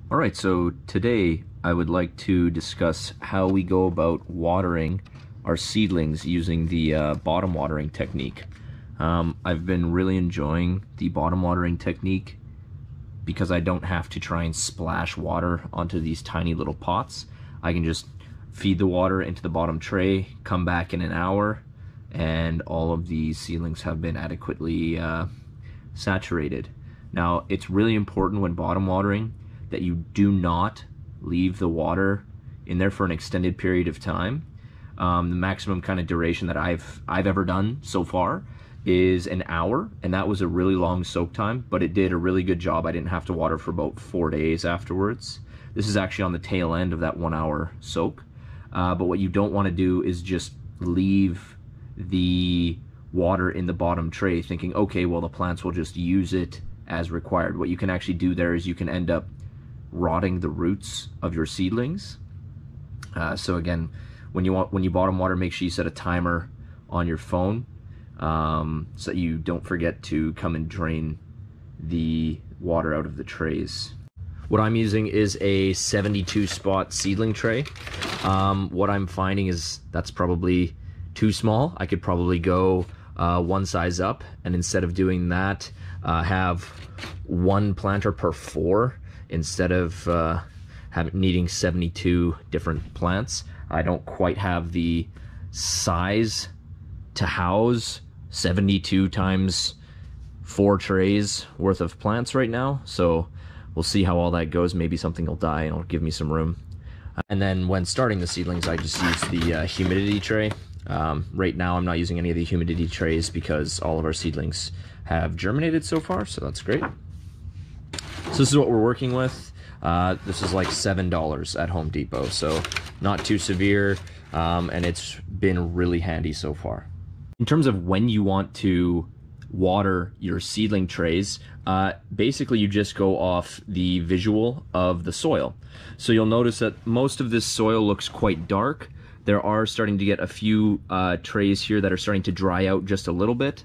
All right, so today I would like to discuss how we go about watering our seedlings using the bottom watering technique. I've been really enjoying the bottom watering technique because I don't have to try and splash water onto these tiny little pots. I can just feed the water into the bottom tray, come back in an hour, and all of these seedlings have been adequately saturated. Now, it's really important when bottom watering that you do not leave the water in there for an extended period of time. The maximum kind of duration that I've ever done so far is an hour, and that was a really long soak time, but it did a really good job. I didn't have to water for about 4 days afterwards. This is actually on the tail end of that 1 hour soak. But what you don't want to do is just leave the water in the bottom tray thinking, okay, well, the plants will just use it as required. What you can actually do there is you can end up rotting the roots of your seedlings. So again, when you bottom water, make sure you set a timer on your phone so that you don't forget to come and drain the water out of the trays. What I'm using is a 72 spot seedling tray. What I'm finding is that's probably too small. I could probably go one size up, and instead of doing that, have one planter per 4 instead of needing 72 different plants. I don't quite have the size to house 72 times 4 trays worth of plants right now, so we'll see how all that goes. Maybe something will die and it'll give me some room. And then when starting the seedlings, I just use the humidity tray. Right now I'm not using any of the humidity trays because all of our seedlings have germinated so far, so that's great. So this is what we're working with. This is like $7 at Home Depot, so not too severe, and it's been really handy so far. In terms of when you want to water your seedling trays, basically you just go off the visual of the soil. So you'll notice that most of this soil looks quite dark. There are starting to get a few trays here that are starting to dry out just a little bit.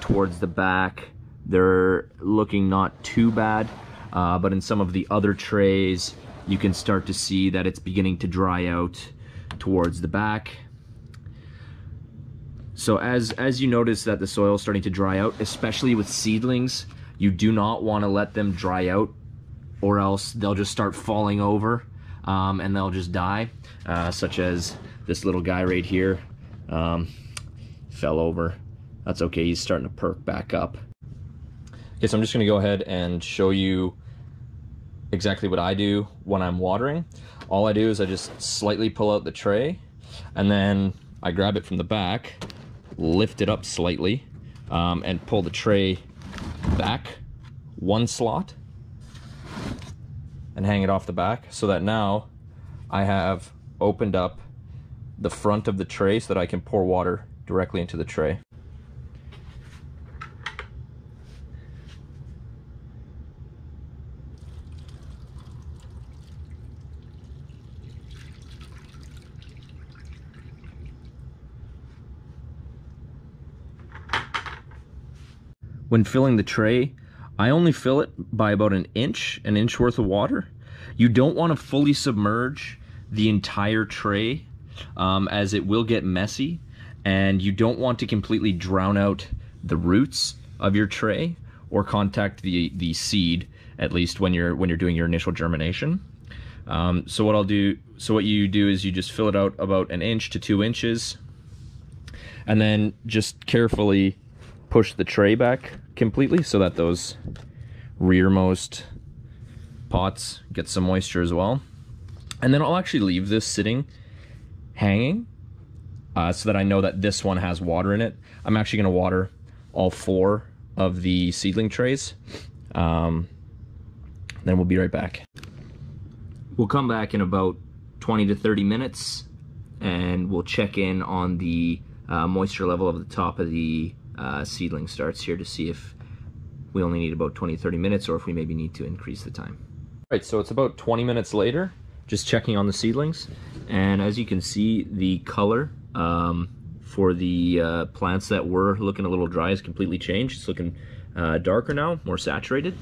Towards the back, they're looking not too bad, but in some of the other trays, you can start to see that it's beginning to dry out towards the back. So as you notice that the soil is starting to dry out, especially with seedlings, you do not want to let them dry out, or else they'll just start falling over and they'll just die, such as this little guy right here fell over. That's okay, he's starting to perk back up. Okay, so I'm just gonna go ahead and show you exactly what I do when I'm watering. All I do is I just slightly pull out the tray, and then I grab it from the back, lift it up slightly, and pull the tray back 1 slot and hang it off the back, so that now I have opened up the front of the tray so that I can pour water directly into the tray. When filling the tray, I only fill it by about an inch worth of water. You don't want to fully submerge the entire tray, as it will get messy, and you don't want to completely drown out the roots of your tray or contact the seed, at least when you're doing your initial germination. So what you do is you just fill it out about 1 inch to 2 inches, and then just carefully push the tray back completely so that those rearmost pots get some moisture as well. And then I'll actually leave this sitting hanging so that I know that this one has water in it. I'm actually going to water all 4 of the seedling trays. Then we'll be right back. We'll come back in about 20 to 30 minutes and we'll check in on the moisture level of the top of the seedling starts here to see if we only need about 20-30 minutes or if we maybe need to increase the time. All right, so it's about 20 minutes later, just checking on the seedlings, and as you can see, the color for the plants that were looking a little dry has completely changed. It's looking darker now, more saturated.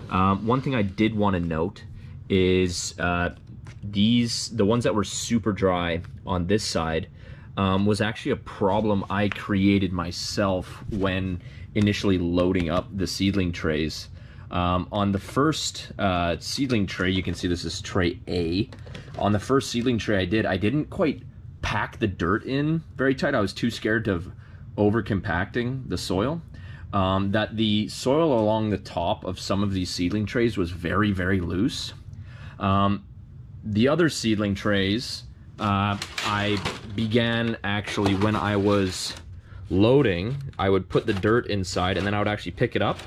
One thing I did want to note is the ones that were super dry on this side was actually a problem I created myself when initially loading up the seedling trays. On the first seedling tray, you can see this is tray A. On the first seedling tray I didn't quite pack the dirt in very tight. I was too scared of over compacting the soil. That the soil along the top of some of these seedling trays was very, very loose. The other seedling trays, I began actually when I was loading, I would put the dirt inside and then I would actually pick it up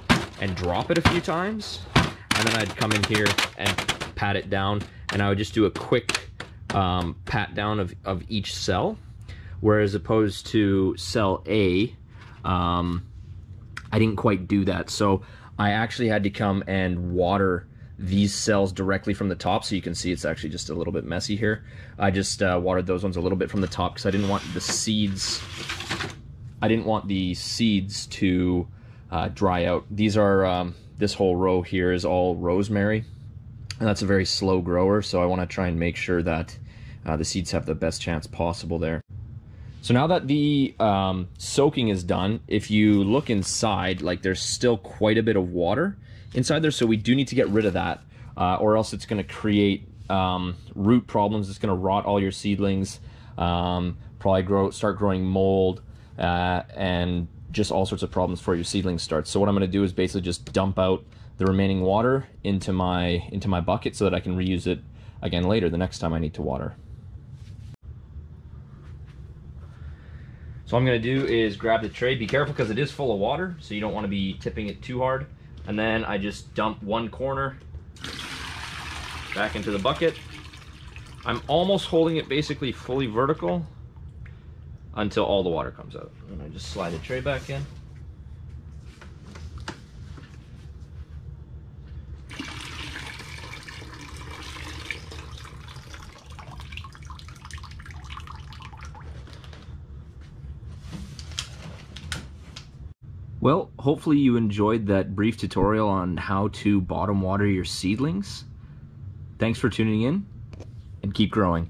and drop it a few times. And then I'd come in here and pat it down, and I would just do a quick pat down of each cell. Whereas opposed to cell A, I didn't quite do that. So I actually had to come and water these cells directly from the top. So you can see it's actually just a little bit messy here. I just watered those ones a little bit from the top because I didn't want the seeds, to dry out. These are, this whole row here is all rosemary, and that's a very slow grower. So I want to try and make sure that the seeds have the best chance possible there. So now that the soaking is done, if you look inside, like there's still quite a bit of water inside there, so we do need to get rid of that, or else it's going to create root problems. It's going to rot all your seedlings, probably start growing mold, and just all sorts of problems for your seedling starts. So what I'm going to do is basically just dump out the remaining water into my bucket so that I can reuse it again later, the next time I need to water. So what I'm going to do is grab the tray. Be careful because it is full of water, so you don't want to be tipping it too hard. And then I just dump one corner back into the bucket. I'm almost holding it basically fully vertical until all the water comes out. And I just slide the tray back in. Well, hopefully you enjoyed that brief tutorial on how to bottom water your seedlings. Thanks for tuning in, and keep growing.